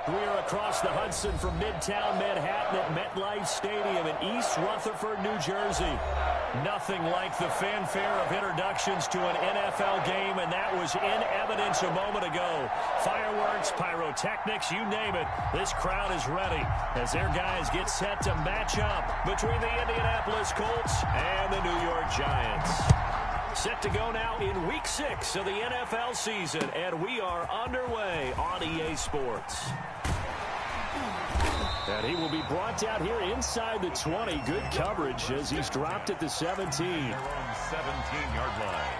We are across the Hudson from Midtown Manhattan at MetLife Stadium in East Rutherford, New Jersey. Nothing like the fanfare of introductions to an NFL game, and that was in evidence a moment ago. Fireworks, pyrotechnics, you name it. This crowd is ready as their guys get set to match up between the Indianapolis Colts and the New York Giants. Set to go now in Week 6 of the NFL season, and we are underway on EA Sports. And he will be brought down here inside the 20. Good coverage as he's dropped at the 17. Their own 17-yard line.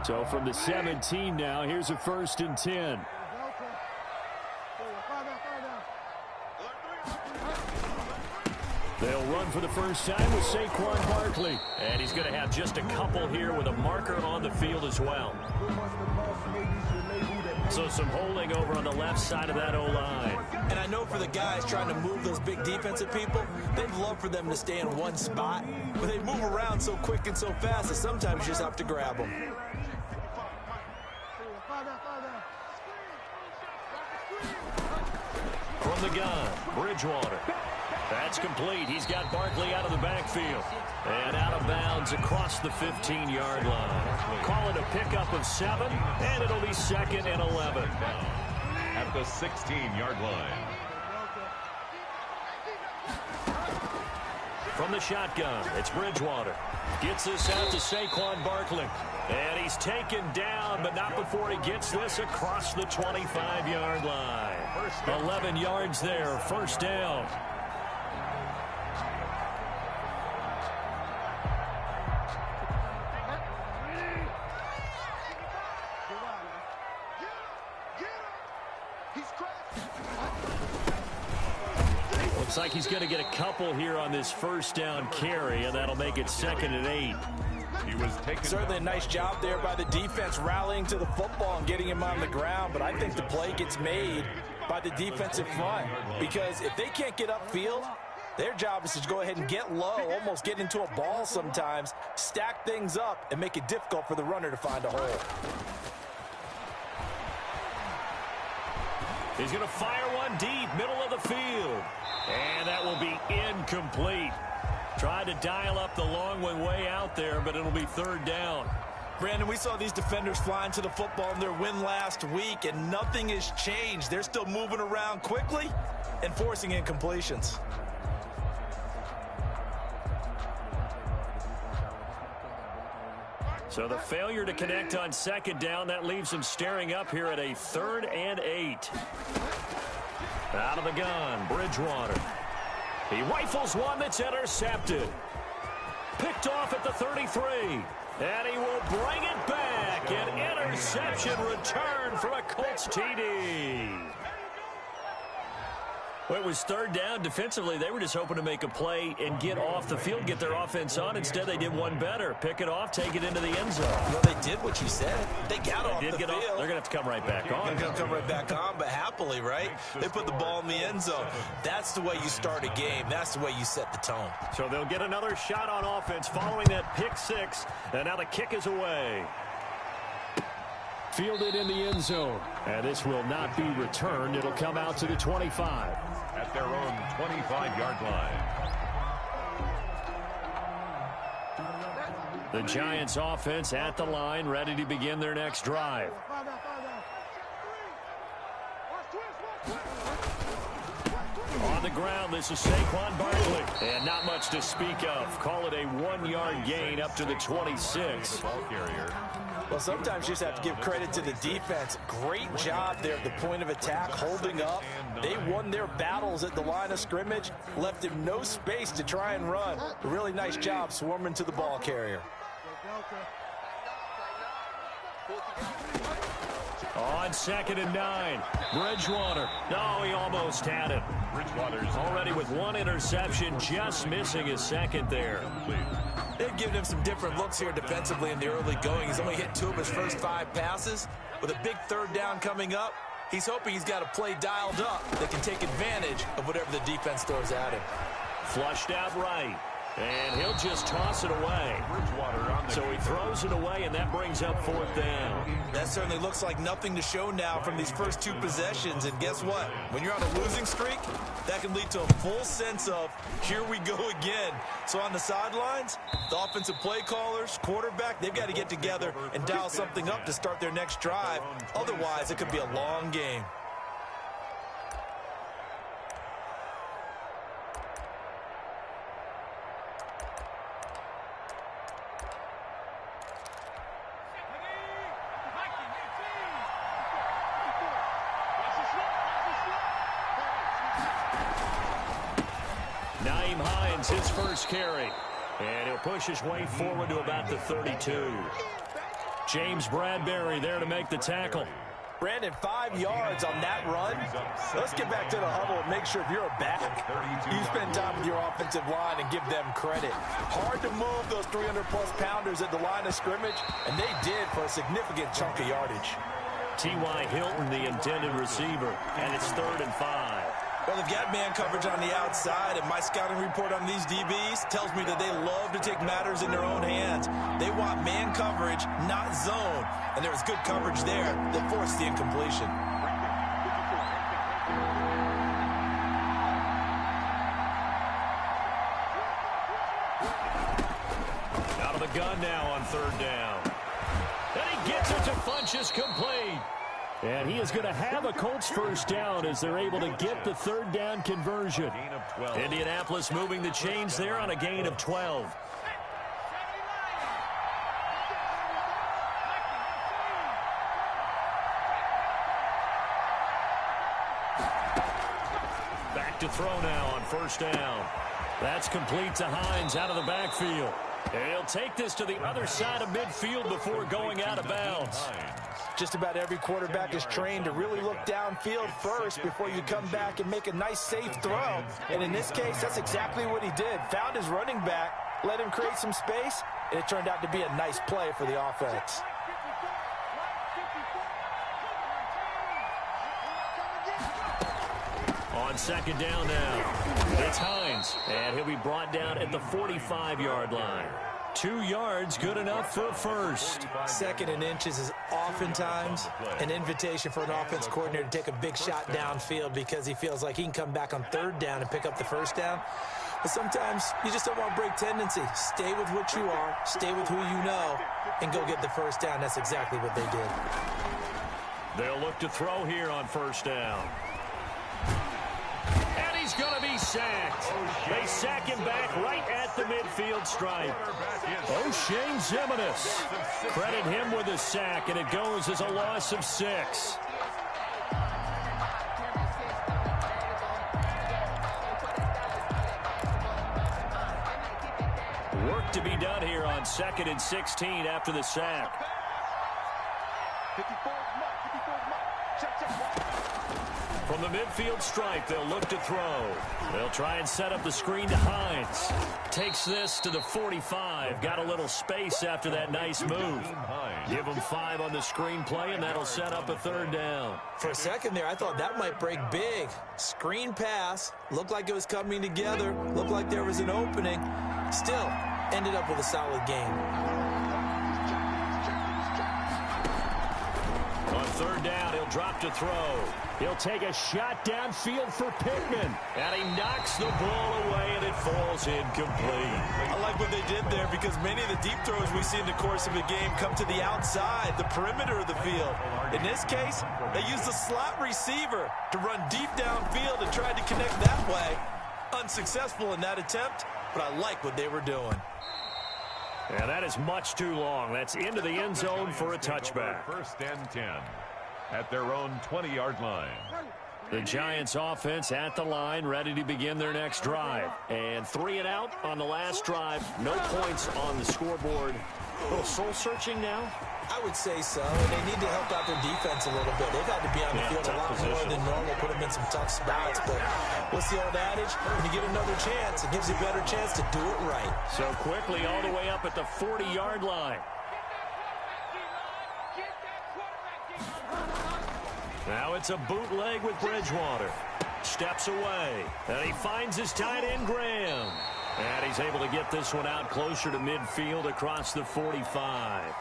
So from the 17 now, here's a 1st and 10. They'll run for the first time with Saquon Barkley. And he's going to have just a couple here with a marker on the field as well. So some holding over on the left side of that O-line. And I know for the guys trying to move those big defensive people, they'd love for them to stay in one spot. But they move around so quick and so fast that sometimes you just have to grab them. From the gun, Bridgewater. That's complete. He's got Barkley out of the backfield. And out of bounds across the 15-yard line. Call it a pickup of 7, and it'll be 2nd and 11. At the 16-yard line. From the shotgun, it's Bridgewater. Gets this out to Saquon Barkley. And he's taken down, but not before he gets this across the 25-yard line. 11 yards there, first down. Looks like he's going to get a couple here on this first down carry, and that'll make it 2nd and 8. He was taken Certainly a nice job there by the defense rallying to the football and getting him on the ground, but I think the play gets made by the defensive front because if they can't get upfield, their job is to go ahead and get low, almost get into a ball sometimes, stack things up, and make it difficult for the runner to find a hole. He's going to fire one deep, middle of the field. And that will be incomplete. Tried to dial up the long one way out there, but it'll be 3rd down. Brandon, we saw these defenders flying to the football in their win last week, and nothing has changed. They're still moving around quickly and forcing incompletions. So the failure to connect on 2nd down, that leaves him staring up here at a 3rd and 8. Out of the gun, Bridgewater. He rifles one that's intercepted. Picked off at the 33. And he will bring it back. An interception return for a Colts TD. Well, it was 3rd down. Defensively, they were just hoping to make a play and get off the field, get their offense on. Instead, they did one better. Pick it off, take it into the end zone. Well, they did what you said. They got off the field. They're going to have to come right back on. They're going to come right back on, but happily, right? They put the ball in the end zone. That's the way you start a game. That's the way you set the tone. So they'll get another shot on offense following that pick 6. And now the kick is away. Fielded in the end zone. And this will not be returned. It'll come out to the 25. at their own 25-yard line. The Giants offense at the line, ready to begin their next drive. On the ground, this is Saquon Barkley. And not much to speak of. Call it a 1-yard gain up to the 26. The ball carrier. Well, sometimes you just have to give credit to the defense. Great job there at the point of attack, holding up. They won their battles at the line of scrimmage, left him no space to try and run. A really nice job swarming to the ball carrier. On 2nd and 9, Bridgewater. No, he almost had it. Bridgewater's already with one interception, just missing his second there. They've given him some different looks here defensively in the early going. He's only hit 2 of his first 5 passes. With a big 3rd down coming up, he's hoping he's got a play dialed up that can take advantage of whatever the defense throws at him. Flushed out right, and he'll just toss it away. Bridgewater on So he throws it away, and that brings up 4th down. That certainly looks like nothing to show now from these first 2 possessions. And guess what? When you're on a losing streak, that can lead to a full sense of, here we go again. So on the sidelines, the offensive play callers, quarterback, they've got to get together and dial something up to start their next drive. Otherwise, it could be a long game. Nyheim Hines, his first carry. And he'll push his way forward to about the 32. James Bradbury there to make the tackle. Brandon, 5 yards on that run. Let's get back to the huddle and make sure if you're a back, you spend time with your offensive line and give them credit. Hard to move those 300-plus pounders at the line of scrimmage, and they did for a significant chunk of yardage. T.Y. Hilton, the intended receiver, and it's 3rd and 5. Well, they've got man coverage on the outside, and my scouting report on these DBs tells me that they love to take matters in their own hands. They want man coverage, not zone, and there was good coverage there that forced the incompletion. Out of the gun now on 3rd down. And he gets it to Funchess, complete. And he is going to have a Colts first down as they're able to get the 3rd down conversion. Indianapolis moving the chains there on a gain of 12. Back to throw now on 1st down. That's complete to Hines out of the backfield. And he'll take this to the other side of midfield before going out of bounds. Just about every quarterback is trained to really look downfield first before you come back and make a nice, safe throw. And in this case, that's exactly what he did. Found his running back, let him create some space, and it turned out to be a nice play for the offense. On 2nd down now, it's Hines, and he'll be brought down at the 45-yard line. 2 yards, good enough for a first. 2nd and inches is oftentimes an invitation for an offense coordinator to take a big shot downfield because he feels like he can come back on 3rd down and pick up the first down. But sometimes you just don't want to break tendency. Stay with what you are, stay with who you know, and go get the first down. That's exactly what they did. They'll look to throw here on 1st down. And he's going to be sacked. They sack him back right at the midfield stripe. O'Shane Ximines. Credit him with a sack, and it goes as a loss of 6. Work to be done here on 2nd and 16 after the sack. From the midfield stripe, they'll look to throw. They'll try and set up the screen to Hines. Takes this to the 45. Got a little space after that nice move. Give him 5 on the screen play, and that'll set up a 3rd down. For a second there, I thought that might break big. Screen pass. Looked like it was coming together. Looked like there was an opening. Still, ended up with a solid game. On 3rd down, he'll drop to throw. He'll take a shot downfield for Pittman. And he knocks the ball away, and it falls incomplete. I like what they did there because many of the deep throws we see in the course of a game come to the outside, the perimeter of the field. In this case, they used the slot receiver to run deep downfield and tried to connect that way. Unsuccessful in that attempt, but I like what they were doing. And that is much too long. That's into the end zone for a touchback. 1st and 10 at their own 20-yard line. The Giants offense at the line, ready to begin their next drive. And 3 and out on the last drive. No points on the scoreboard. A little soul-searching now? I would say so, and they need to help out their defense a little bit. They've had to be on the field a lot more than normal, put them in some tough spots. But what's the old adage? When you get another chance, it gives you a better chance to do it right. So quickly all the way up at the 40-yard line. Now it's a bootleg with Bridgewater. Steps away. And he finds his tight end, Graham. And he's able to get this one out closer to midfield across the 45.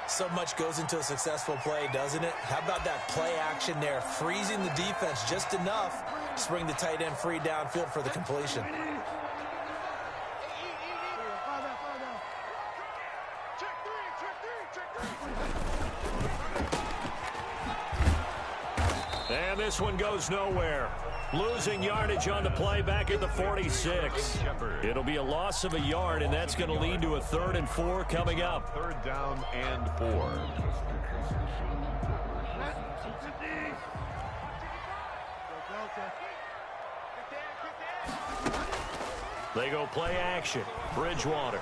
So much goes into a successful play, doesn't it? How about that play action there, freezing the defense just enough to bring the tight end free downfield for the completion. And this one goes nowhere. Losing yardage on the play back at the 46. It'll be a loss of a yard, and that's going to lead to a 3rd and 4 coming up. 3rd down and 4. They go play action. Bridgewater.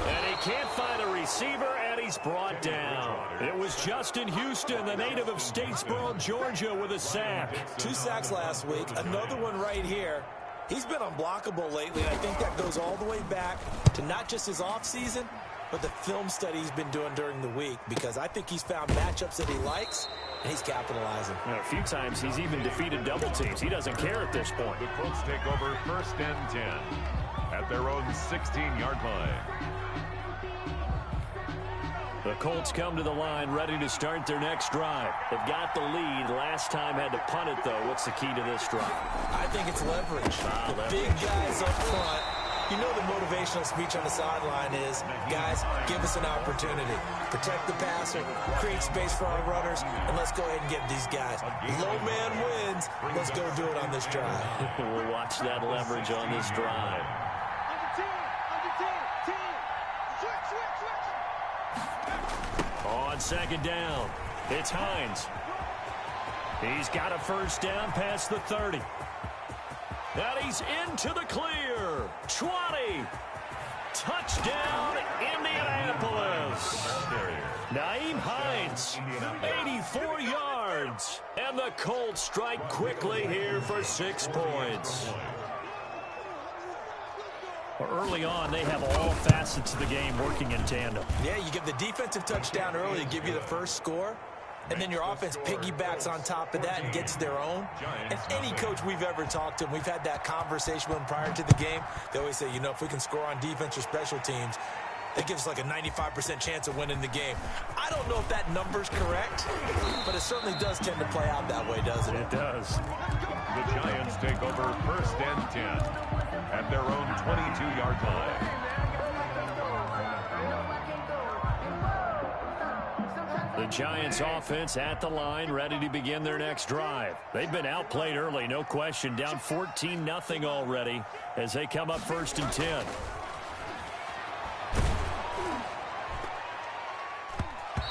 And he can't find a receiver, and he's brought down. It was Justin Houston, the native of Statesboro, Georgia, with a sack. 2 sacks last week, another one right here. He's been unblockable lately, and I think that goes all the way back to not just his offseason, but the film study he's been doing during the week, because I think he's found matchups that he likes, and he's capitalizing. A few times he's even defeated double teams. He doesn't care at this point. The Colts take over 1st and 10 at their own 16-yard line. The Colts come to the line ready to start their next drive. They've got the lead. Last time had to punt it, though. What's the key to this drive? I think it's leverage. Big guys up front. You know the motivational speech on the sideline is, guys, give us an opportunity. Protect the passer, create space for our runners, and let's go ahead and get these guys. Low man wins. Let's go do it on this drive. We'll watch that leverage on this drive. On 2nd down, it's Hines. He's got a 1st down past the 30. And he's into the clear. 20. Touchdown, Indianapolis. Nyheim Hines, 84 yards. And the Colts strike quickly here for 6 points. Early on, they have all facets of the game working in tandem. Yeah, you get the defensive touchdown early to give you the first score, and then your offense piggybacks on top of that and gets their own. And any coach we've ever talked to, and we've had that conversation with them prior to the game, they always say, you know, if we can score on defense or special teams, that gives us like a 95% chance of winning the game. I don't know if that number's correct, but it certainly does tend to play out that way, doesn't it? It does. The Giants take over 1st and 10 at their own 22-yard line. The Giants offense at the line, ready to begin their next drive. They've been outplayed early, no question. Down 14-0 already as they come up 1st and 10.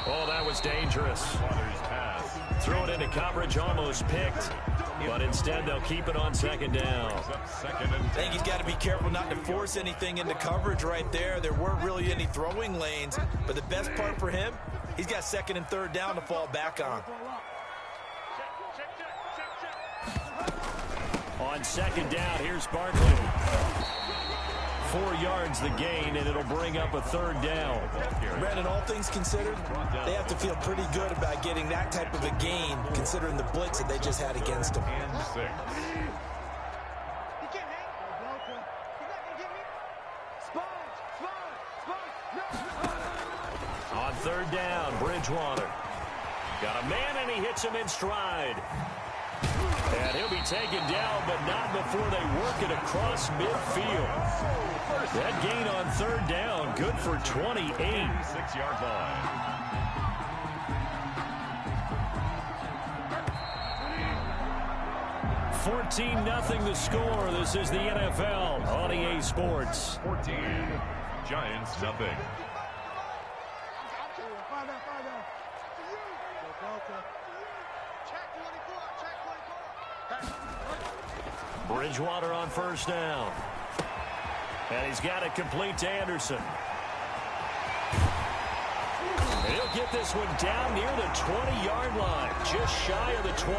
Oh, that was dangerous. Throw it into coverage, almost picked. But instead, they'll keep it on 2nd down. I think he's got to be careful not to force anything into coverage right there. There weren't really any throwing lanes. But the best part for him, he's got 2nd and 3rd down to fall back on. On 2nd down, here's Barkley. 4 yards the gain, and it'll bring up a 3rd down. Brandon, all things considered, they have to feel pretty good about getting that type of a gain, considering the blitz that they just had against them. And 6. On 3rd down, Bridgewater. Got a man, and he hits him in stride. And he'll be taken down, but not before they work it across midfield. That gain on 3rd down, good for 28. 6-yard line. $14-0 the score. This is the NFL on EA Sports. 14. Giants nothing. Bridgewater on 1st down. And he's got it complete to Anderson. And he'll get this one down near the 20-yard line, just shy of the 20.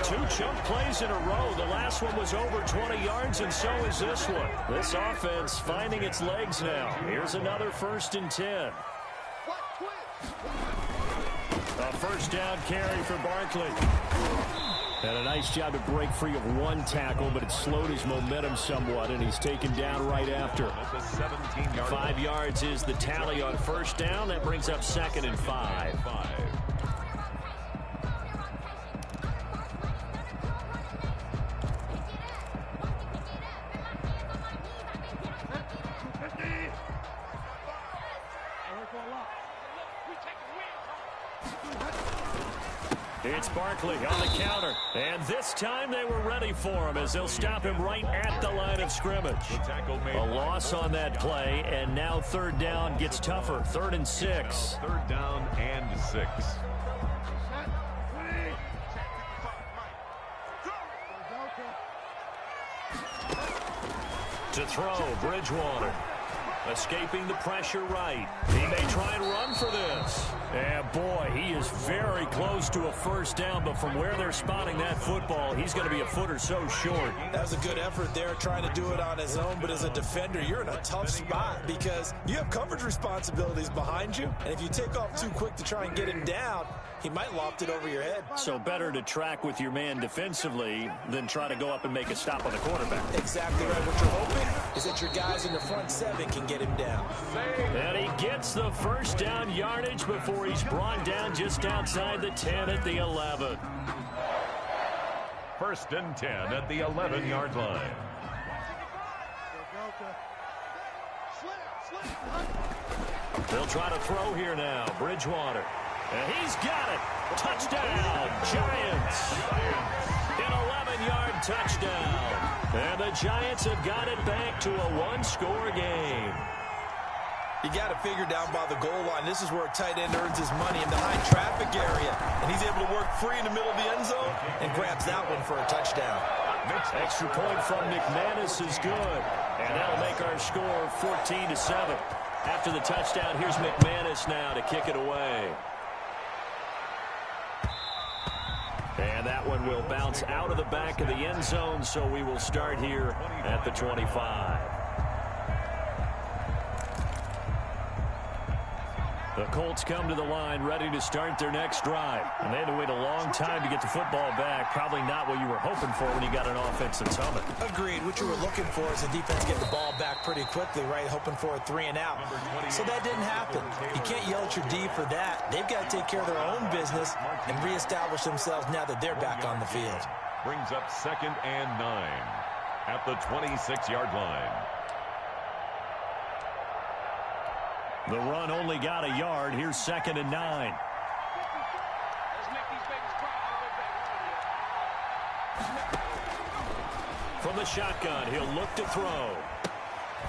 2 chunk plays in a row. The last one was over 20 yards, and so is this one. This offense finding its legs now. Here's another 1st and 10. A 1st down carry for Barkley. And a nice job to break free of one tackle, but it slowed his momentum somewhat, and he's taken down right after. 5 yards is the tally on first down. That brings up 2nd and 5. It's Barkley on the counter. And this time they were ready for him as they'll stop him right at the line of scrimmage. A loss on that play, and now 3rd down gets tougher. 3rd and 6. 3rd down and 6. To throw, Bridgewater. Escaping the pressure right. He may try and run for this. And boy, he is very close to a 1st down, but from where they're spotting that football, he's going to be a foot or so short. That was a good effort there, trying to do it on his own, but as a defender, you're in a tough spot because you have coverage responsibilities behind you, and if you take off too quick to try and get him down, he might loft it over your head. So better to track with your man defensively than try to go up and make a stop on the quarterback. Exactly right. What you're hoping is that your guys in the front 7 can get him down. And he gets the 1st down yardage before he's brought down just outside the 10 at the 11. 1st and 10 at the 11-yard line. They'll try to throw here now. Bridgewater. And he's got it. Touchdown, Giants. An 11-yard touchdown. And the Giants have got it back to a 1-score game. You got it figured down by the goal line. This is where a tight end earns his money in the high traffic area. And he's able to work free in the middle of the end zone and grabs that one for a touchdown. Extra point from McManus is good. And that'll make our score 14-7. After the touchdown, here's McManus now to kick it away. And that one will bounce out of the back of the end zone, so we will start here at the 25. The Colts come to the line ready to start their next drive. And they had to wait a long time to get the football back. Probably not what you were hoping for when you got an offense that's humming. Agreed. What you were looking for is the defense get the ball back pretty quickly, right? Hoping for a 3 and out. So that didn't happen. You can't yell at your D for that. They've got to take care of their own business and reestablish themselves now that they're back on the field. Brings up 2nd and 9 at the 26-yard line. The run only got a yard. Here's 2nd and 9. From the shotgun, he'll look to throw.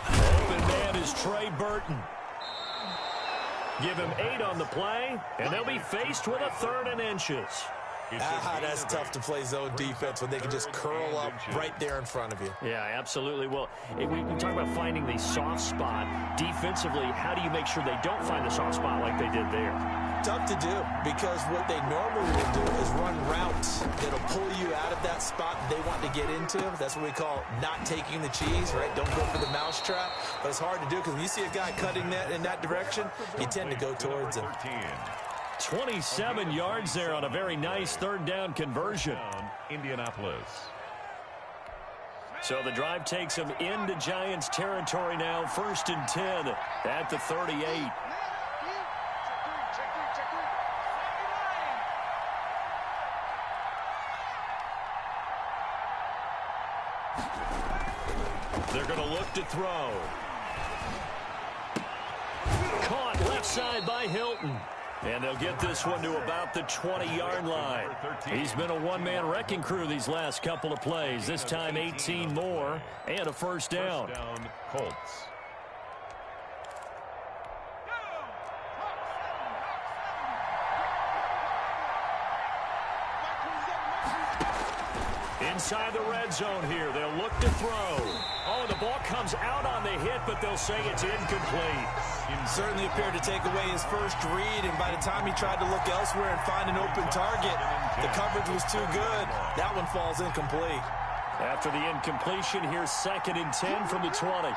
Open man is Trey Burton. Give him 8 on the play, and they'll be faced with a 3rd and inches. That's tough to play zone defense when they can just curl up right there in front of you. Yeah, absolutely. Well, we talk about finding the soft spot. Defensively, how do you make sure they don't find the soft spot like they did there? Tough to do because what they normally will do is run routes that'll pull you out of that spot they want to get into. That's what we call not taking the cheese, right? Don't go for the mousetrap. But it's hard to do because when you see a guy cutting that in that direction, you tend to go towards him. 27 yards there on a very nice 3rd down conversion. Indianapolis. So the drive takes them into Giants territory now. 1st and 10 at the 38. They're going to look to throw. Caught left side by Hilton. And they'll get this one to about the 20-yard line. He's been a one-man wrecking crew these last couple of plays. This time 18 more and a 1st down. Colts. Inside the red zone here. They'll look to throw. Oh, the ball comes out on the hit, but they'll say it's incomplete. Certainly appeared to take away his first read, and by the time he tried to look elsewhere and find an open target, the coverage was too good. That one falls incomplete. After the incompletion, here's 2nd and 10 from the 20.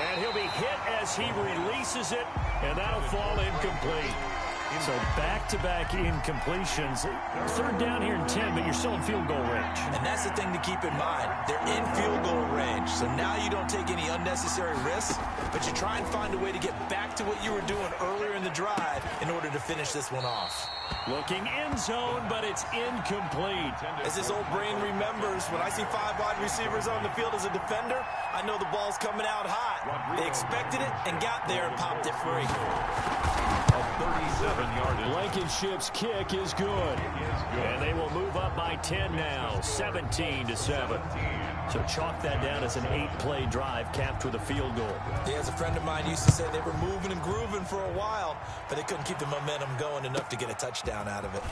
And he'll be hit as he releases it, and that'll fall incomplete. So back-to-back incompletions. Third down here in 10, but you're still in field goal range. And that's the thing to keep in mind. They're in field goal range. So now you don't take any unnecessary risks, but you try and find a way to get back to what you were doing earlier in the drive in order to finish this one off. Looking end zone, but it's incomplete. As this old brain remembers, when I see 5 wide receivers on the field as a defender, I know the ball's coming out hot. They expected it and got there and popped it free. A 37-yard. Blankenship's kick is good. And they will move up by 10 now, 17-7. So chalk that down as an 8-play drive capped with a field goal. Yeah, as a friend of mine used to say, they were moving and grooving for a while, but they couldn't keep the momentum going enough to get a touchdown out of it.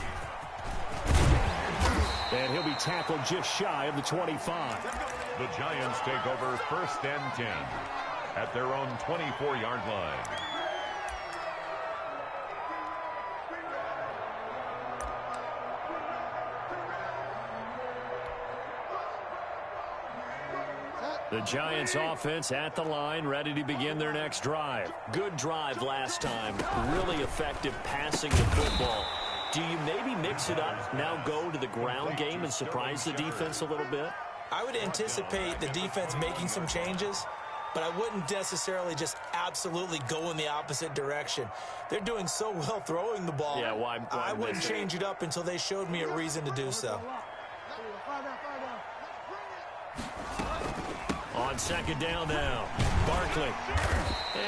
And he'll be tackled just shy of the 25. The Giants take over 1st and 10 at their own 24-yard line. The Giants offense at the line, ready to begin their next drive. Good drive last time. Really effective passing the football. Do you maybe mix it up, now go to the ground game and surprise the defense a little bit? I would anticipate the defense making some changes, but I wouldn't necessarily just absolutely go in the opposite direction. They're doing so well throwing the ball. Yeah, why I wouldn't change it up until they showed me a reason to do so. On second down now, Barkley.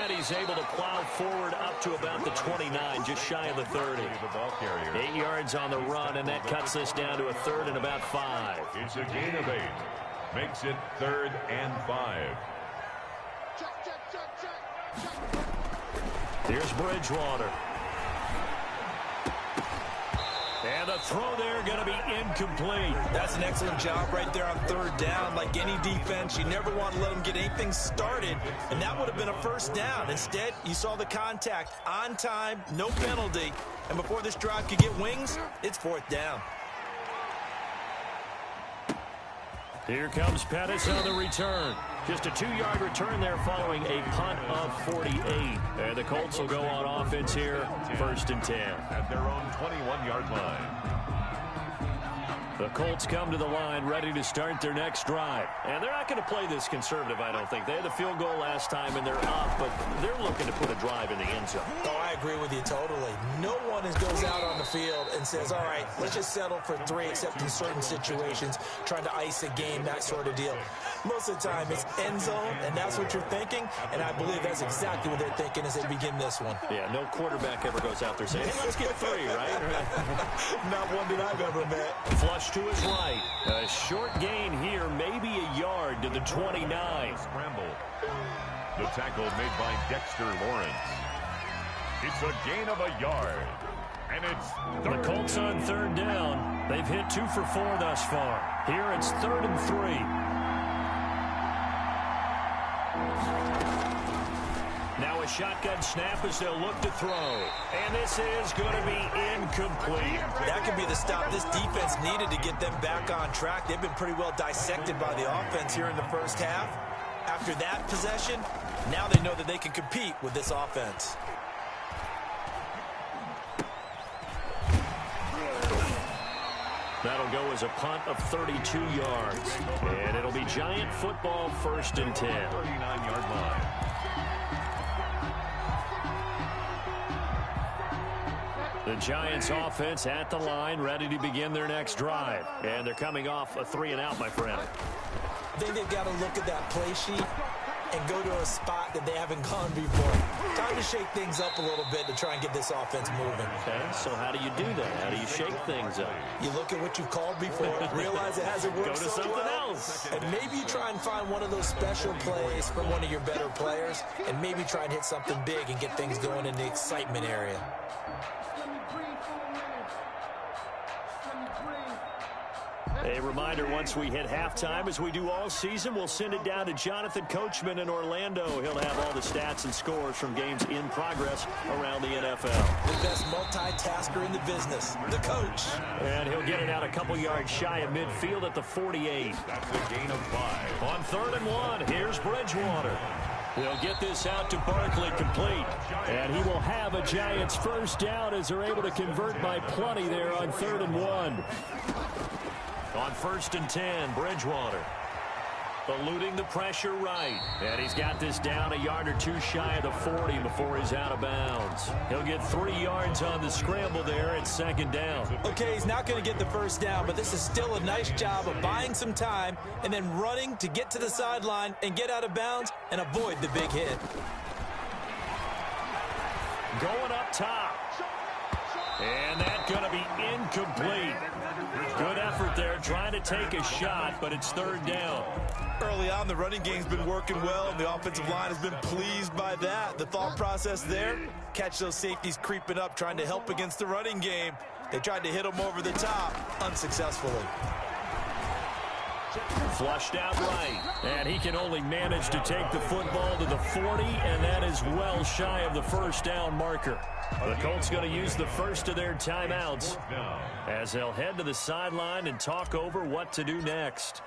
And he's able to plow forward up to about the 29, just shy of the 30. 8 yards on the run, and that cuts us down to a 3rd and about 5. It's a gain of 8. Makes it 3rd and 5. Here's Bridgewater. And the throw there going to be incomplete. That's an excellent job right there on 3rd down. Like any defense, you never want to let them get anything started, and that would have been a 1st down. Instead, you saw the contact on time, no penalty, and before this drive could get wings, it's 4th down. Here comes Pettis on the return. Just a 2-yard return there following a punt of 48. And the Colts will go on offense here, 1st and 10. At their own 21-yard line. The Colts come to the line ready to start their next drive. And they're not going to play this conservative, I don't think. They had a field goal last time, and they're up, but they're looking to put a drive in the end zone. Oh, I agree with you totally. No one goes out on the field and says, all right, let's just settle for 3, except in certain situations, trying to ice a game, that sort of deal. Most of the time, it's end zone, and that's what you're thinking, and I believe that's exactly what they're thinking as they begin this one. Yeah, no quarterback ever goes out there saying, hey, let's get 3, right? Not one that I've ever met. Flush to his right. A short gain here, maybe a yard to the 29. Scramble. The tackle made by Dexter Lawrence. It's a gain of a yard. And it's the Colts on 3rd down. They've hit 2 for 4 thus far. Here it's 3rd and 3. Now a shotgun snap as they'll look to throw. And this is going to be incomplete. That could be the stop this defense needed to get them back on track. They've been pretty well dissected by the offense here in the 1st half. After that possession, now they know that they can compete with this offense. That'll go as a punt of 32 yards. And it'll be Giant football, 1st and 10. 39-yard line. The Giants offense at the line, ready to begin their next drive. And they're coming off a 3-and-out, my friend. I think they've got to look at that play sheet and go to a spot that they haven't gone before. Time to shake things up a little bit to try and get this offense moving. Okay, so how do you do that? How do you shake things up? You look at what you've called before, realize it hasn't worked so something well, else. And maybe you try and find one of those special plays from one of your better players, and maybe try and hit something big and get things going in the excitement area. A reminder, once we hit halftime, as we do all season, we'll send it down to Jonathan Coachman in Orlando. He'll have all the stats and scores from games in progress around the NFL. The best multitasker in the business, the coach. And he'll get it out a couple yards shy of midfield at the 48. That's a gain of 5. On 3rd and 1, here's Bridgewater. They'll get this out to Barkley complete. And he will have a Giants first down as they're able to convert by plenty there on 3rd and 1. On 1st and 10, Bridgewater. Eluding the pressure right. And he's got this down a yard or two shy of the 40 before he's out of bounds. He'll get 3 yards on the scramble there at 2nd down. Okay, he's not going to get the first down, but this is still a nice job of buying some time and then running to get to the sideline and get out of bounds and avoid the big hit. Going up top. And that's going to be incomplete. Good effort there trying to take a shot, but it's 3rd down. Early on, the running game's been working well, and the offensive line has been pleased by that. The thought process there, catch those safeties creeping up, trying to help against the running game. They tried to hit them over the top, unsuccessfully. Flushed out right, and he can only manage to take the football to the 40, and that is well shy of the first down marker. The Colts going to use the first of their timeouts as they'll head to the sideline and talk over what to do next.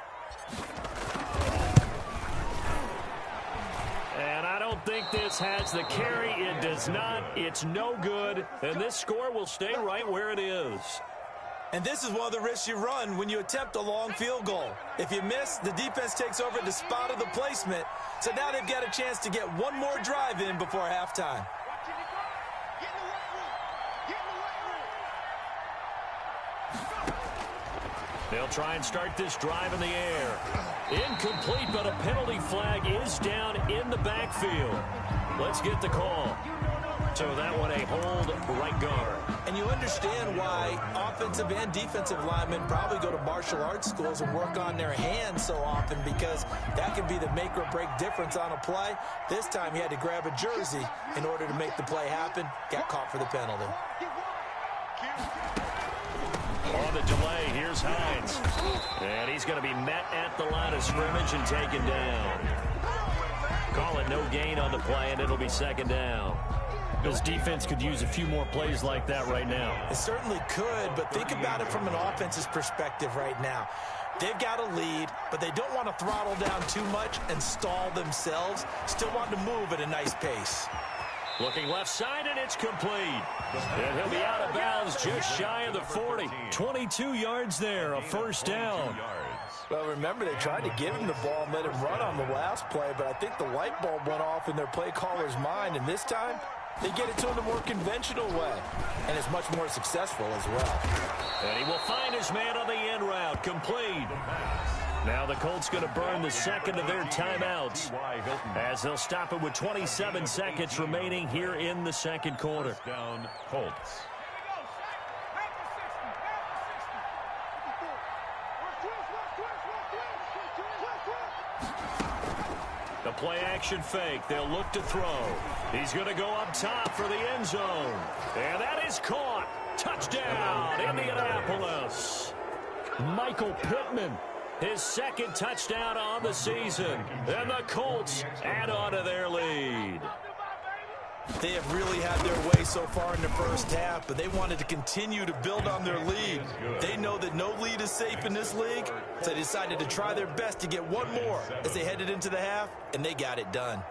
And I don't think this has the carry. It does not. It's no good, and this score will stay right where it is. And this is one of the risks you run when you attempt a long field goal. If you miss, the defense takes over the spot of the placement. So now they've got a chance to get one more drive in before halftime. They'll try and start this drive in the air. Incomplete, but a penalty flag is down in the backfield. Let's get the call. So that one a hold right guard. And you understand why offensive and defensive linemen probably go to martial arts schools and work on their hands so often, because that can be the make or break difference on a play. This time he had to grab a jersey in order to make the play happen. Got caught for the penalty. On the delay, here's Hines. And he's going to be met at the line of scrimmage and taken down. Call it no gain on the play, and it'll be 2nd down. This defense could use a few more plays like that right now. It certainly could, but think about it from an offense's perspective right now. They've got a lead, but they don't want to throttle down too much and stall themselves. Still want to move at a nice pace. Looking left side, and it's complete. And he'll be out of bounds just shy of the 40. 22 yards there, a first down. Well, remember, they tried to give him the ball and let him run on the last play, but I think the light bulb went off in their play caller's mind, and this time they get it to him the more conventional way, and it's much more successful as well. And he will find his man on the end route, complete. Now the Colts going to burn the second of their timeouts as they'll stop it with 27 seconds remaining here in the second quarter. Down Colts. The play action fake. They'll look to throw. He's going to go up top for the end zone. And that is caught. Touchdown, Indianapolis. Michael Pittman. His 2nd touchdown on the season. And the Colts add on to their lead. They have really had their way so far in the first half, but they wanted to continue to build on their lead. They know that no lead is safe in this league, so they decided to try their best to get one more as they headed into the half, and they got it done.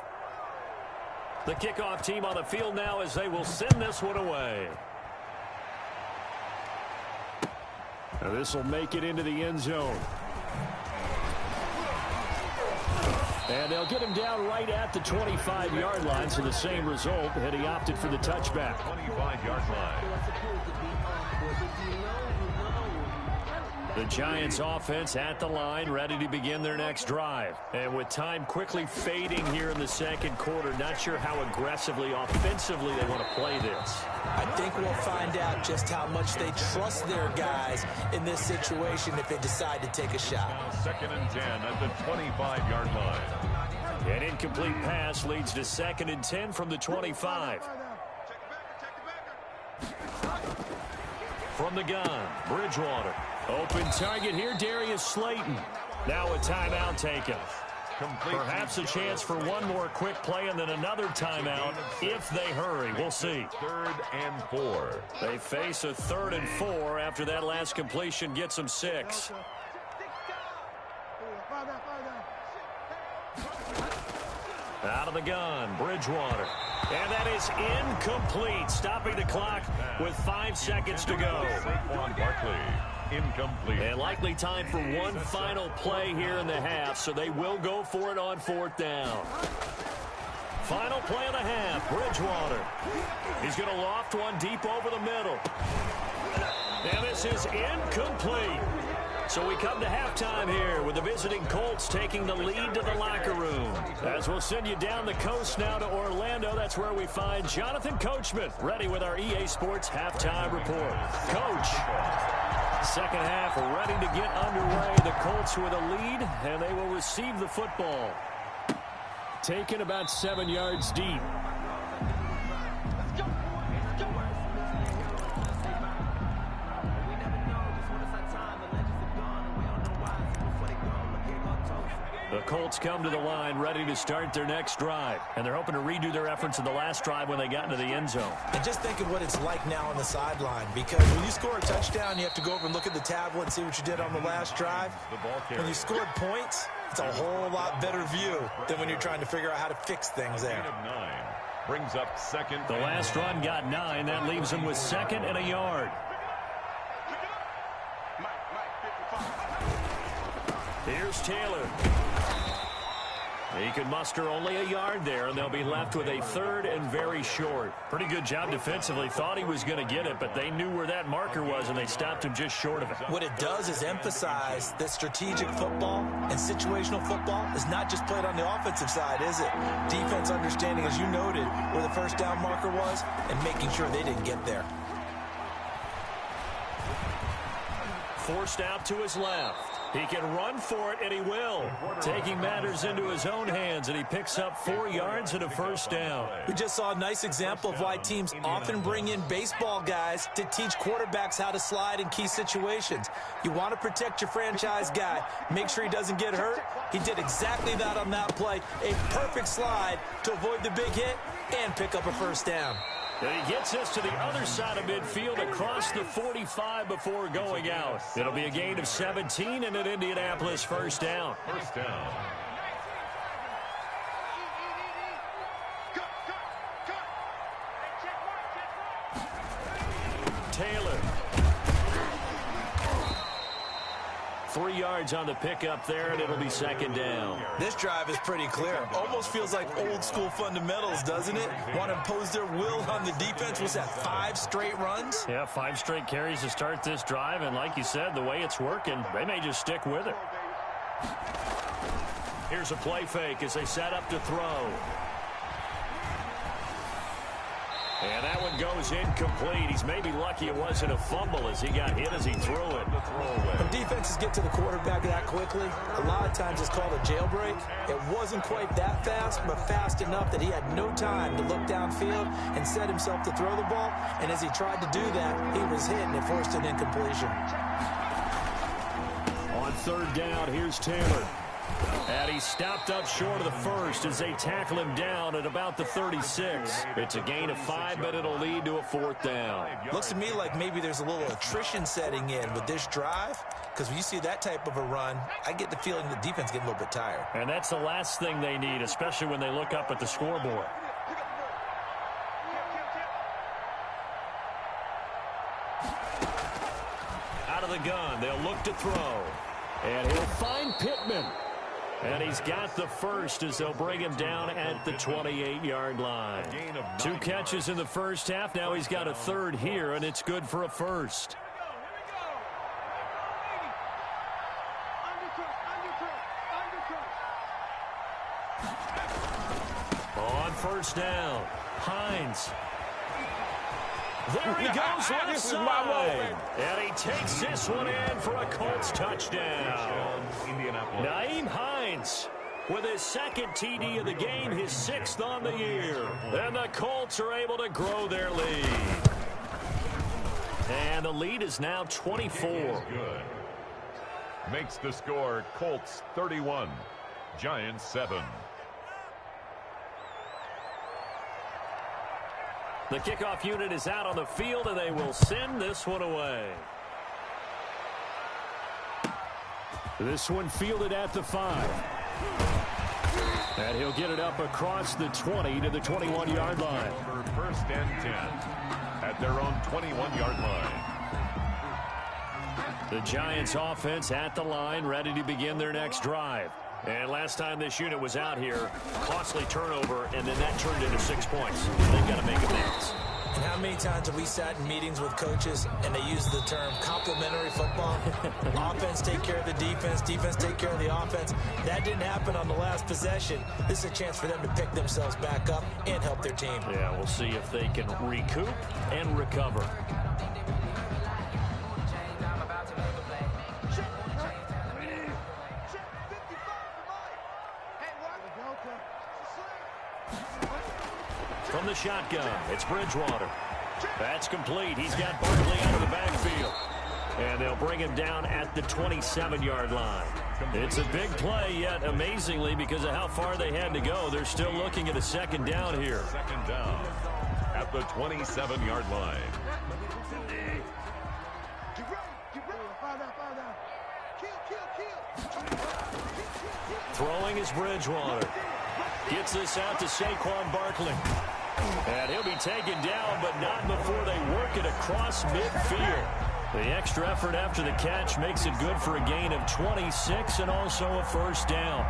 The kickoff team on the field now as they will send this one away. Now this will make it into the end zone. And they'll get him down right at the 25-yard line, so the same result, and he opted for the touchback. 25-yard line. The Giants offense at the line, ready to begin their next drive. And with time quickly fading here in the second quarter, not sure how aggressively, offensively they want to play this. I think we'll find out just how much they trust their guys in this situation if they decide to take a shot. 2nd and 10 at the 25-yard line. An incomplete pass leads to 2nd and 10 from the 25. From the gun, Bridgewater. Open target here, Darius Slayton. Now a timeout taken. Perhaps a chance for one more quick play and then another timeout if they hurry. We'll see. 3rd and 4. They face a 3rd and 4 after that last completion gets them 6. Out of the gun, Bridgewater. And that is incomplete, stopping the clock with 5 seconds to go. Saquon Barkley, incomplete. And likely time for one final play here in the half, so they will go for it on 4th down. Final play of the half, Bridgewater. He's going to loft one deep over the middle. And this is incomplete. So we come to halftime here with the visiting Colts taking the lead to the locker room. As we'll send you down the coast now to Orlando, that's where we find Jonathan Coachman ready with our EA Sports halftime report. Coach, second half ready to get underway. The Colts with a lead, and they will receive the football. Taken about 7 yards deep. The Colts come to the line ready to start their next drive. And they're hoping to redo their efforts in the last drive when they got into the end zone. And just think of what it's like now on the sideline. Because when you score a touchdown, you have to go over and look at the tablet and see what you did on the last drive. When you scored points, it's a whole lot better view than when you're trying to figure out how to fix things there. Brings up second. The last run got 9. That leaves them with 2nd and a yard. Here's Taylor. He could muster only a yard there, and they'll be left with a 3rd and very short. Pretty good job defensively. Thought he was going to get it, but they knew where that marker was, and they stopped him just short of it. What it does is emphasize that strategic football and situational football is not just played on the offensive side, is it? Defense understanding, as you noted, where the first down marker was and making sure they didn't get there. Forced out to his left. He can run for it, and he will. Taking matters into his own hands, and he picks up 4 yards and a first down. We just saw a nice example of why teams often bring in baseball guys to teach quarterbacks how to slide in key situations. You want to protect your franchise guy. Make sure he doesn't get hurt. He did exactly that on that play. A perfect slide to avoid the big hit and pick up a first down. And he gets us to the other side of midfield across the 45 before going out. It'll be a gain of 17 and an Indianapolis first down. First down. Taylor. 3 yards on the pickup there, and it'll be 2nd down. This drive is pretty clear. Almost feels like old school fundamentals, doesn't it? Want to impose their will on the defense. Was that 5 straight runs? Yeah, 5 straight carries to start this drive, and like you said, the way it's working, they may just stick with it. Here's a play fake as they set up to throw. And that one goes incomplete. He's maybe lucky it wasn't a fumble as he got hit as he threw it. When defenses get to the quarterback that quickly, a lot of times it's called a jailbreak. It wasn't quite that fast, but fast enough that he had no time to look downfield and set himself to throw the ball. And as he tried to do that, he was hit and it forced an incompletion. On 3rd down, here's Taylor. And he stopped up short of the first as they tackle him down at about the 36. It's a gain of 5, but it'll lead to a 4th down. Looks to me like maybe there's a little attrition setting in with this drive, because when you see that type of a run, I get the feeling the defense getting a little bit tired. And that's the last thing they need, especially when they look up at the scoreboard. Out of the gun, they'll look to throw. And he'll find Pittman. And he's got the first as they'll bring him down at the 28-yard line. 2 catches in the first half. Now he's got a 3rd here, and it's good for a first. On 1st down, Hines. There he goes left side. And he takes this one in for a Colts touchdown. Nyheim Hines with his 2nd TD of the game, his 6th on the year. And the Colts are able to grow their lead. And the lead is now 24. Good. Makes the score Colts 31, Giants 7. The kickoff unit is out on the field, and they will send this one away. This one fielded at the 5. And he'll get it up across the 20 to the 21-yard line. For first and 10 at their own 21-yard line. The Giants offense at the line, ready to begin their next drive. And last time this unit was out here, costly turnover, and then that turned into 6 points. They've got to make amends. And how many times have we sat in meetings with coaches and they use the term complementary football? Offense take care of the defense, defense take care of the offense. That didn't happen on the last possession. This is a chance for them to pick themselves back up and help their team. Yeah, we'll see if they can recoup and recover. From the shotgun, it's Bridgewater. That's complete. He's got Barkley out of the backfield. And they'll bring him down at the 27-yard line. It's a big play, yet amazingly, because of how far they had to go, they're still looking at a second down here. Second down at the 27-yard line. Throwing is Bridgewater. Gets this out to Saquon Barkley. And he'll be taken down, but not before they work it across midfield. The extra effort after the catch makes it good for a gain of 26 and also a first down.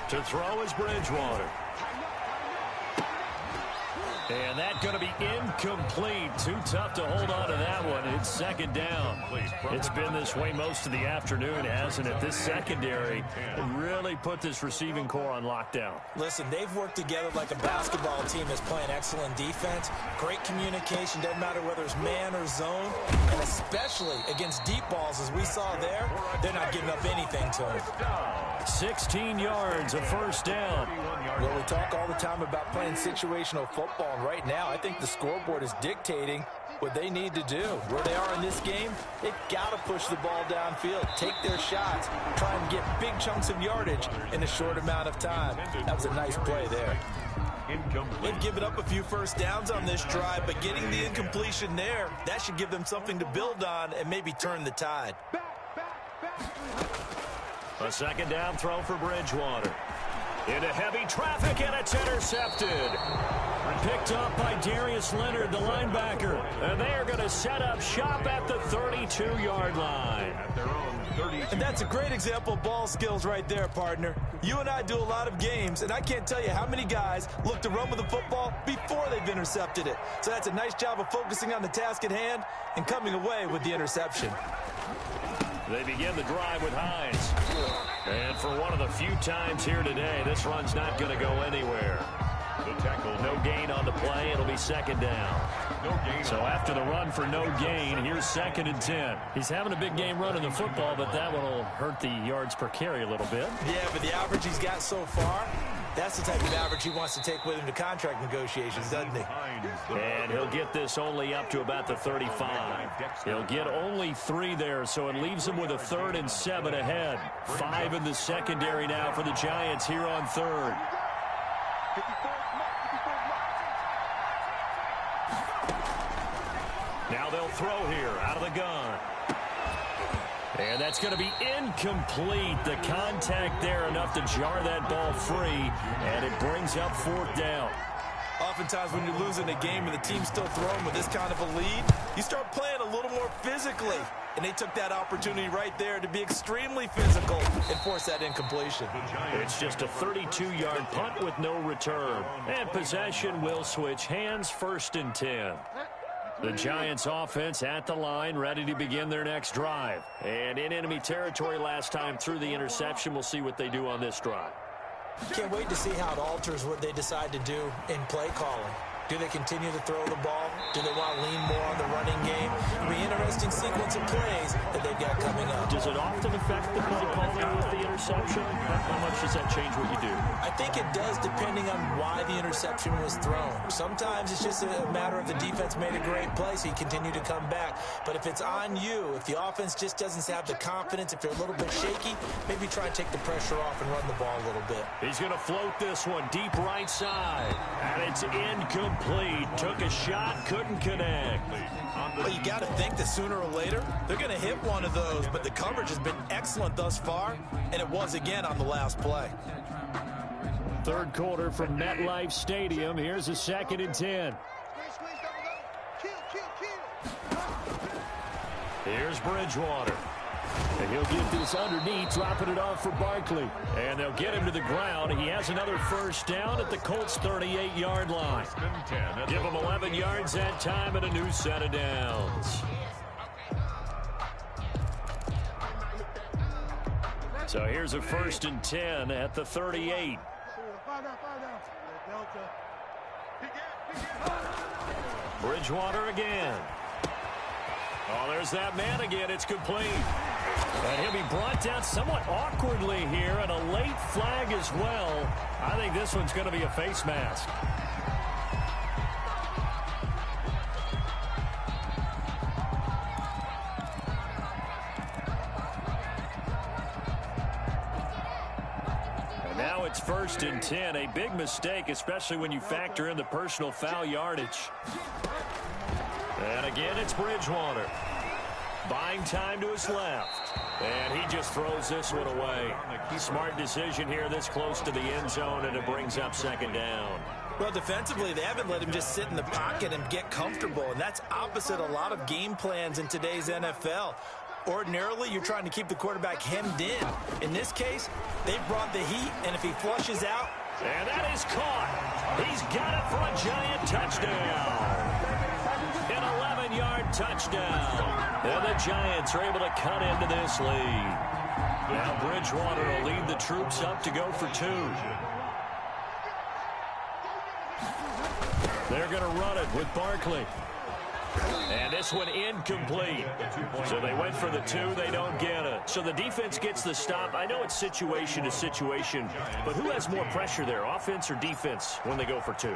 To throw is Bridgewater. And that's going to be incomplete. Too tough to hold on to that one. It's second down. It's been this way most of the afternoon, hasn't it? This secondary really put this receiving core on lockdown. Listen, they've worked together like a basketball team that's playing excellent defense. Great communication. Doesn't matter whether it's man or zone. And especially against deep balls, as we saw there, they're not giving up anything to them. 16 yards, a first down. Well, we talk all the time about playing situational football, and right now I think the scoreboard is dictating what they need to do. Where they are in this game, they've got to push the ball downfield, take their shots, try and get big chunks of yardage in a short amount of time. That was a nice play there. They've given up a few first downs on this drive, but getting the incompletion there, that should give them something to build on and maybe turn the tide. A second down throw for Bridgewater. Into heavy traffic, and it's intercepted. Picked up by Darius Leonard, the linebacker. And they are going to set up shop at the 32-yard line. At their own 32. And that's a great example of ball skills right there, partner. You and I do a lot of games, and I can't tell you how many guys look to run with the football before they've intercepted it. So that's a nice job of focusing on the task at hand and coming away with the interception. They begin the drive with Hines. And for one of the few times here today, this run's not going to go anywhere. The tackle. No gain on the play. It'll be second down. No gain. So after the run for no gain, here's second and 10. He's having a big game running the football, but that one will hurt the yards per carry a little bit. Yeah, but the average he's got so far, that's the type of average he wants to take with him to contract negotiations, doesn't he? And he'll get this only up to about the 35. He'll get only 3 there, so it leaves him with a 3rd and 7 ahead. 5 in the secondary now for the Giants here on 3rd. Now they'll throw here out of the gun. And that's going to be incomplete. The contact there enough to jar that ball free, and it brings up 4th down. Oftentimes when you're losing a game and the team's still throwing with this kind of a lead, you start playing a little more physically. And they took that opportunity right there to be extremely physical and force that incompletion. It's just a 32-yard punt with no return. And possession will switch hands, 1st and 10. The Giants offense at the line, ready to begin their next drive. And in enemy territory last time through the interception. We'll see what they do on this drive. Can't wait to see how it alters what they decide to do in play calling. Do they continue to throw the ball? Do they want to lean more on the running game? It'll be an interesting sequence of plays that they've got coming up. Does it often affect the play calling with the interception? How much does that change what you do? I think it does, depending on why the interception was thrown. Sometimes it's just a matter of the defense made a great play, so you continue to come back. But if it's on you, if the offense just doesn't have the confidence, if they're a little bit shaky, maybe try and take the pressure off and run the ball a little bit. He's going to float this one deep right side. And it's incomplete. Took a shot, couldn't connect. Well, you got to think that sooner or later, they're going to hit one of those. But the coverage has been excellent thus far, and it was again on the last play. Third quarter from MetLife Stadium. Here's a 2nd and 10. Here's Bridgewater. And he'll get this underneath, dropping it off for Barkley. And they'll get him to the ground. He has another first down at the Colts' 38-yard line. Give him 11 yards that time and a new set of downs. So here's a 1st and 10 at the 38. Bridgewater again. Oh, there's that man again. It's complete. And he'll be brought down somewhat awkwardly here, and a late flag as well. I think this one's going to be a face mask. And now it's 1st and 10. A big mistake, especially when you factor in the personal foul yardage. And again, it's Bridgewater. Buying time to his left. And he just throws this one away. Smart decision here this close to the end zone, and it brings up 2nd down. Well, defensively, they haven't let him just sit in the pocket and get comfortable, and that's opposite a lot of game plans in today's NFL. Ordinarily, you're trying to keep the quarterback hemmed in. In this case, they've brought the heat, and if he flushes out... And that is caught. He's got it for a giant touchdown. An 11-yard touchdown. And the Giants are able to cut into this lead. Now Bridgewater will lead the troops up to go for 2. They're going to run it with Barkley. And this one incomplete. So they went for the 2. They don't get it. So the defense gets the stop. I know it's situation to situation, but who has more pressure there, offense or defense, when they go for 2?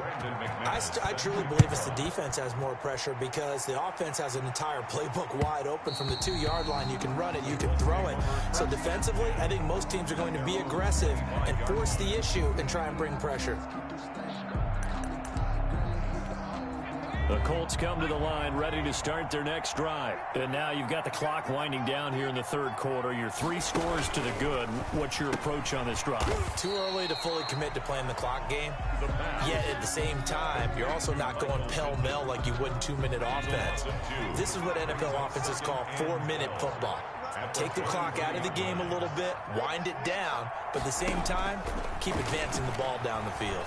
I truly believe it's the defense has more pressure because the offense has an entire playbook wide open from the 2-yard line. You can run it, you can throw it. So defensively, I think most teams are going to be aggressive and force the issue and try and bring pressure. The Colts come to the line ready to start their next drive. And now you've got the clock winding down here in the 3rd quarter. You're 3 scores to the good. What's your approach on this drive? Too early to fully commit to playing the clock game. Yet at the same time, you're also not going pell-mell like you would in 2-minute offense. This is what NFL offenses call 4-minute football. Take the clock out of the game a little bit, wind it down, but at the same time, keep advancing the ball down the field.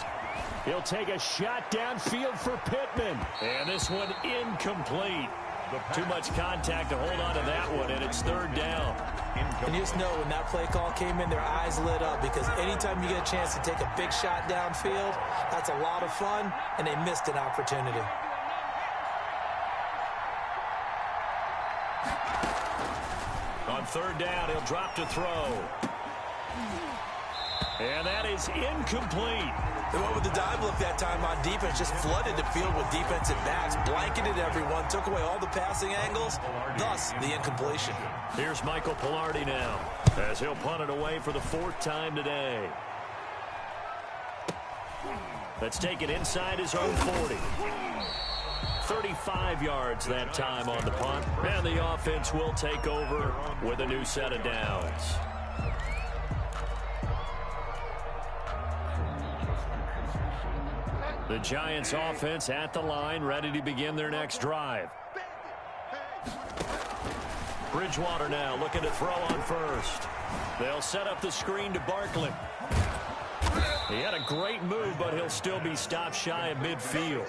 He'll take a shot downfield for Pittman. And this one incomplete. Too much contact to hold on to that one, and it's 3rd down. And you just know when that play call came in, their eyes lit up because anytime you get a chance to take a big shot downfield, that's a lot of fun, and they missed an opportunity. On 3rd down, he'll drop to throw. And that is incomplete. They went with the dive look that time on defense, just flooded the field with defensive backs, blanketed everyone, took away all the passing angles, thus the incompletion. Here's Michael Pilardi now, as he'll punt it away for the 4th time today. Let's take it inside his own 40. 35 yards that time on the punt, and the offense will take over with a new set of downs. The Giants offense at the line, ready to begin their next drive. Bridgewater now looking to throw on first. They'll set up the screen to Barkley. He had a great move, but he'll still be stopped shy of midfield.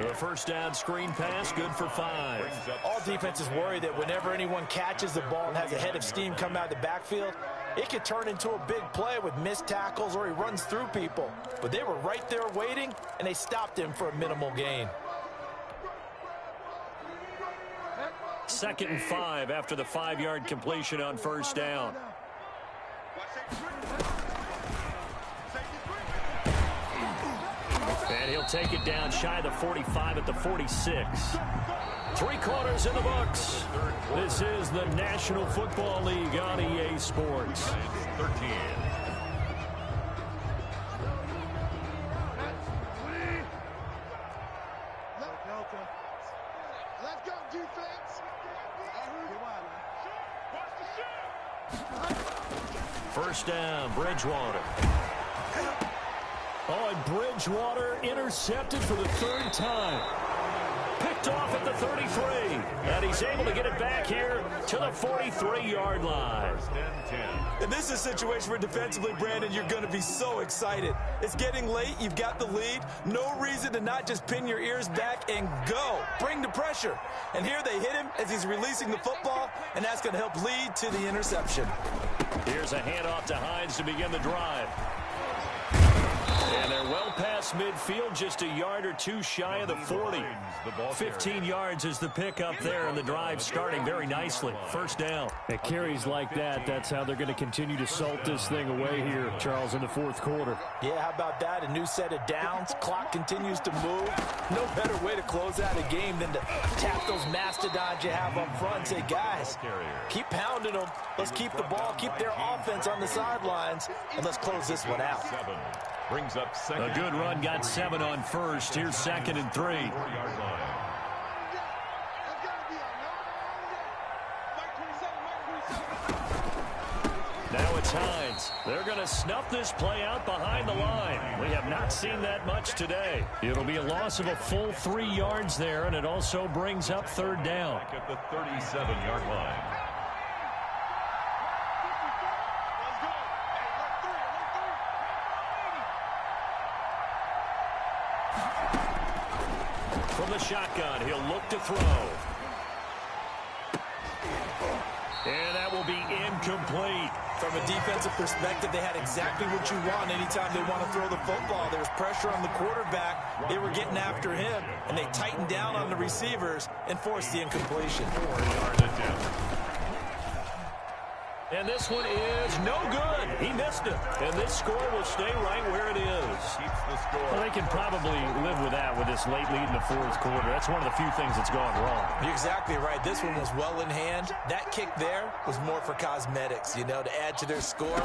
The first down screen pass, good for 5. All defenses worry that whenever anyone catches the ball and has a head of steam coming out of the backfield, it could turn into a big play with missed tackles or he runs through people. But they were right there waiting, and they stopped him for a minimal gain. 2nd and 5 after the 5-yard completion on first down. And he'll take it down shy of the 45 at the 46. 3 quarters in the books. This is the National Football League on EA Sports. 13. Let's go, defense. First down, Bridgewater. Oh, and Bridgewater intercepted for the 3rd time. Picked off at the 33. And he's able to get it back here to the 43-yard line. 10. And this is a situation where defensively, Brandon, you're going to be so excited. It's getting late. You've got the lead. No reason to not just pin your ears back and go. Bring the pressure. And here they hit him as he's releasing the football, and that's going to help lead to the interception. Here's a handoff to Hines to begin the drive. And they're well past midfield, just a yard or 2 shy of the 40. 15 yards is the pickup there, and the drive starting very nicely. First down. At carries like that, that's how they're going to continue to salt this thing away here, Charles, in the 4th quarter. Yeah, how about that? A new set of downs. Clock continues to move. No better way to close out a game than to tap those mastodons you have up front and say, guys, keep pounding them. Let's keep the ball, keep their offense on the sidelines, and let's close this one out. 7. Brings up second. A good run, got 7 on first. Here's 2nd and 3. 4-yard line. Now it's Hines. They're going to snuff this play out behind the line. We have not seen that much today. It'll be a loss of a full 3 yards there, and it also brings up 3rd down. Back at the 37-yard line. From the shotgun, he'll look to throw. And that will be incomplete. From a defensive perspective, they had exactly what you want anytime they want to throw the football. There was pressure on the quarterback. They were getting after him, and they tightened down on the receivers and forced the incompletion. 4-yard attempt. And this one is no good. He missed it. And this score will stay right where it is. Keeps the score. Well, they can probably live with that with this late lead in the 4th quarter. That's one of the few things that's gone wrong. You're exactly right. This one was well in hand. That kick there was more for cosmetics, you know, to add to their score.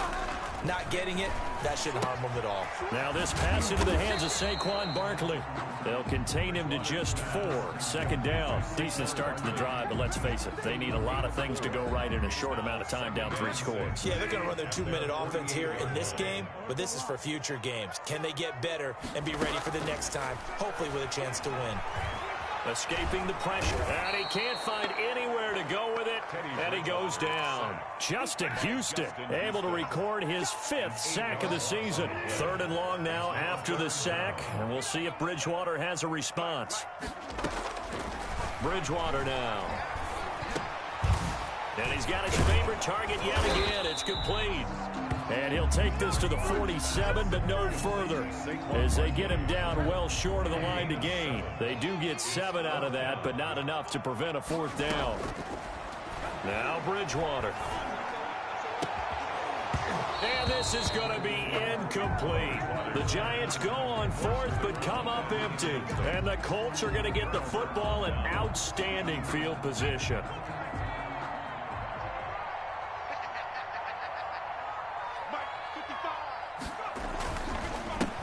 Not getting it, that shouldn't harm them at all. Now this pass into the hands of Saquon Barkley. They'll contain him to just 4. 2nd down. Decent start to the drive, but let's face it, they need a lot of things to go right in a short amount of time down 3 scores. Yeah, they're going to run their 2-minute offense here in this game, but this is for future games. Can they get better and be ready for the next time, hopefully with a chance to win? Escaping the pressure, and he can't find anywhere to go with it, and he goes down. Justin Houston able to record his 5th sack of the season. 3rd and long now after the sack, and we'll see if Bridgewater has a response. Bridgewater now. And he's got his favorite target yet again. It's complete. And he'll take this to the 47, but no further, as they get him down well short of the line to gain. They do get 7 out of that, but not enough to prevent a 4th down. Now Bridgewater. And this is going to be incomplete. The Giants go on 4th, but come up empty. And the Colts are going to get the football in outstanding field position.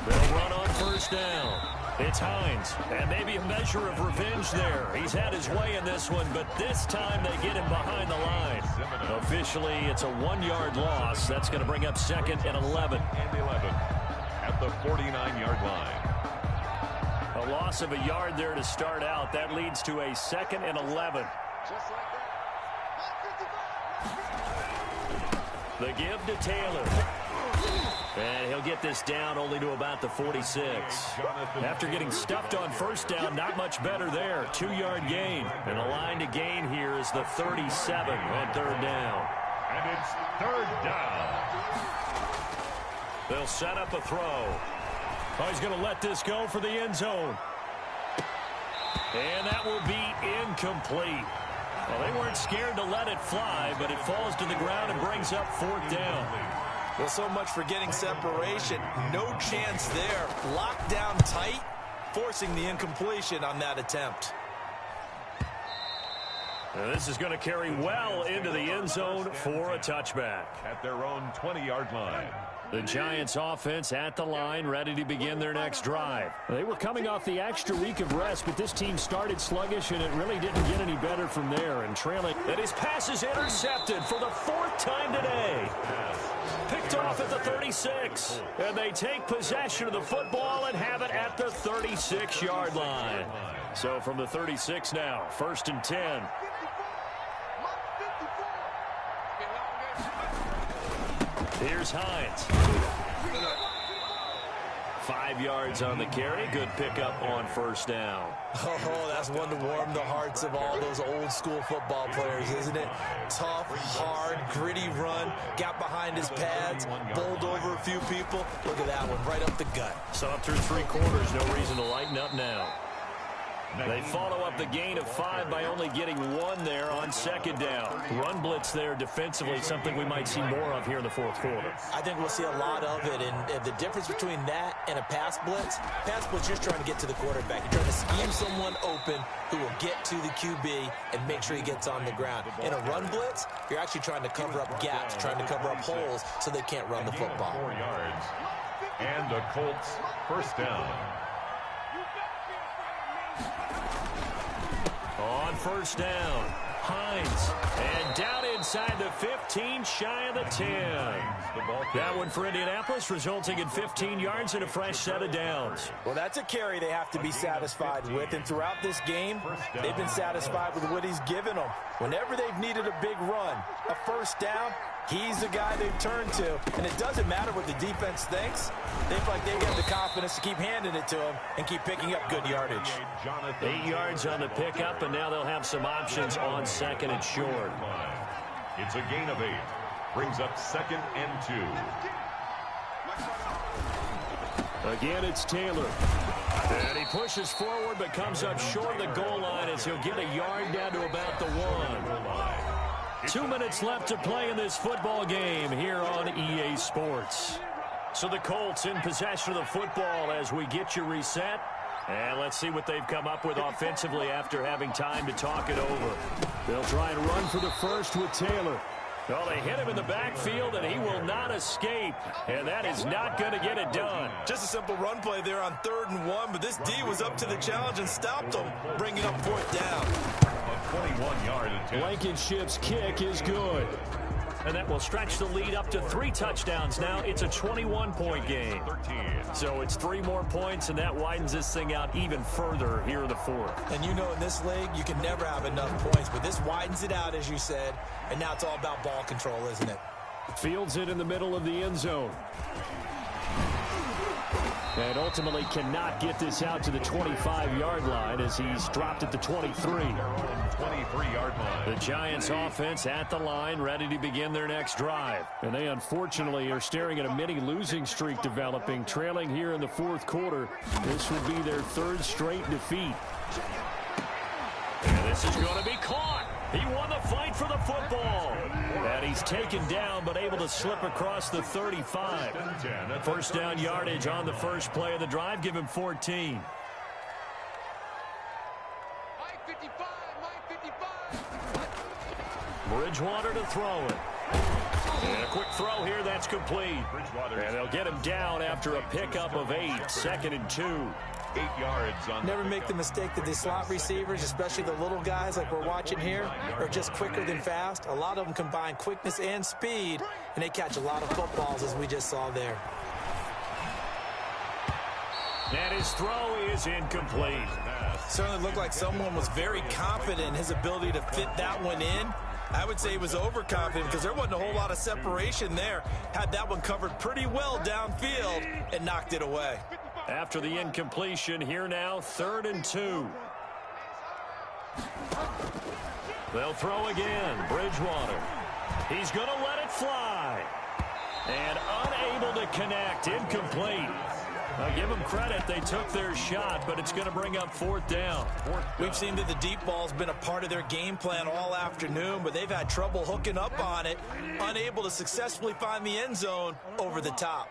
They'll run on first down. It's Hines, and maybe a measure of revenge there. He's had his way in this one, but this time they get him behind the line. Officially, it's a 1-yard loss. That's going to bring up 2nd and 11. And 11 at the 49-yard line. A loss of a yard there to start out. That leads to a 2nd and 11. The give to Taylor. And he'll get this down only to about the 46. After getting stuffed on first down, not much better there. 2-yard gain. And the line to gain here is the 37 on 3rd down. And it's third down. They'll set up a throw. Oh, he's going to let this go for the end zone. And that will be incomplete. Well, they weren't scared to let it fly, but it falls to the ground and brings up fourth down. Well, so much for getting separation. No chance there. Locked down tight, forcing the incompletion on that attempt. And this is going to carry well into the end zone for a touchback. At their own 20-yard line. The Giants offense at the line, ready to begin their next drive. They were coming off the extra week of rest, but this team started sluggish, and it really didn't get any better from there. And trailing, and his pass is intercepted for the fourth time today. Picked off at the 36. And they take possession of the football and have it at the 36-yard line. So from the 36 now, 1st and 10. Here's Hines. 5 yards on the carry. Good pickup on first down. Oh, that's one to warm the hearts of all those old school football players, isn't it? Tough, hard, gritty run. Got behind his pads, bowled over a few people. Look at that one, right up the gut. So up through 3 quarters, no reason to lighten up now. They follow up the gain of 5 by only getting 1 there on 2nd down. Run blitz there defensively, something we might see more of here in the 4th quarter. I think we'll see a lot of it, and the difference between that and a pass blitz, you're just trying to get to the quarterback. You're trying to scheme someone open who will get to the QB and make sure he gets on the ground. In a run blitz, you're actually trying to cover up gaps, trying to cover up holes so they can't run the football. 4 yards. And the Colts first down. On first down, Hines. And down inside the 15, shy of the 10. That one for Indianapolis, resulting in 15 yards and a fresh set of downs. Well, that's a carry they have to be satisfied with. And throughout this game, they've been satisfied with what he's given them. Whenever they've needed a big run, a first down, he's the guy they've turned to. And it doesn't matter what the defense thinks. They feel like they've got the confidence to keep handing it to him and keep picking up good yardage. 8 yards on the pickup, and now they'll have some options on 2nd and short. It's a gain of 8. Brings up 2nd and 2. Again, it's Taylor. And he pushes forward but comes up short of the goal line as he'll get a yard down to about the 1. 2 minutes left to play in this football game here on EA Sports. So the Colts in possession of the football as we get you reset. And let's see what they've come up with offensively after having time to talk it over. They'll try and run for the first with Taylor. Well, they hit him in the backfield, and he will not escape. And that is not going to get it done. Just a simple run play there on 3rd and 1, but this D was up to the challenge and stopped him, bringing up 4th down. A 21-yard attempt. Blankenship's kick is good. And that will stretch the lead up to 3 touchdowns now. It's a 21-point game. 13. So it's 3 more points, and that widens this thing out even further here in the 4th. And you know in this league, you can never have enough points, but this widens it out, as you said, and now it's all about ball control, isn't it? Fields it in the middle of the end zone. And ultimately cannot get this out to the 25-yard line as he's dropped at the 23. 23-yard line. The Giants offense at the line, ready to begin their next drive. And they unfortunately are staring at a mini losing streak developing, trailing here in the 4th quarter. This would be their 3rd straight defeat. And this is going to be caught. He won the fight for the football. And he's taken down but able to slip across the 35. First down yardage on the first play of the drive. Give him 14. Bridgewater to throw it. And a quick throw here. That's complete. And they'll get him down after a pickup of 8. 2nd and 2. 8 yards on. Never make the mistake that the slot receivers, especially the little guys like we're watching here, are just quicker than fast. A lot of them combine quickness and speed, and they catch a lot of footballs, as we just saw there. And his throw is incomplete. Certainly looked like someone was very confident in his ability to fit that one in. I would say he was overconfident because there wasn't a whole lot of separation there. Had that one covered pretty well downfield and knocked it away. After the incompletion, here now, 3rd and 2. They'll throw again. Bridgewater. He's going to let it fly. And unable to connect. Incomplete. I'll give them credit. They took their shot, but it's going to bring up fourth down. We've seen that the deep ball's been a part of their game plan all afternoon, but they've had trouble hooking up on it, unable to successfully find the end zone over the top.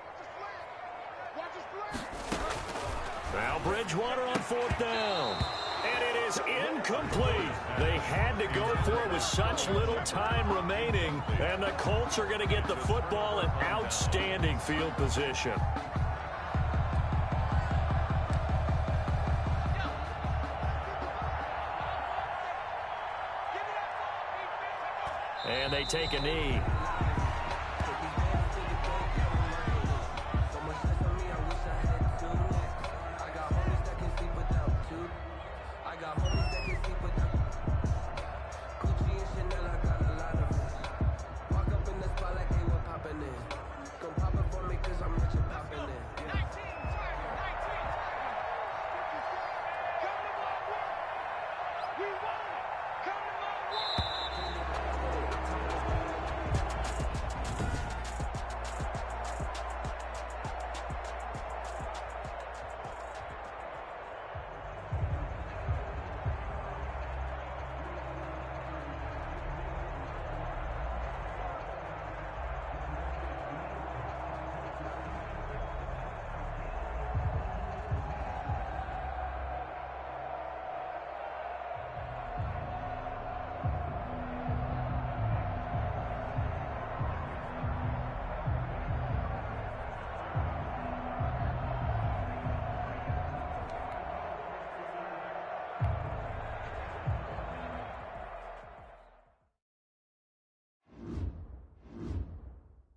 Now Bridgewater on fourth down. And it is incomplete. They had to go for it with such little time remaining. And the Colts are going to get the football in outstanding field position. And they take a knee.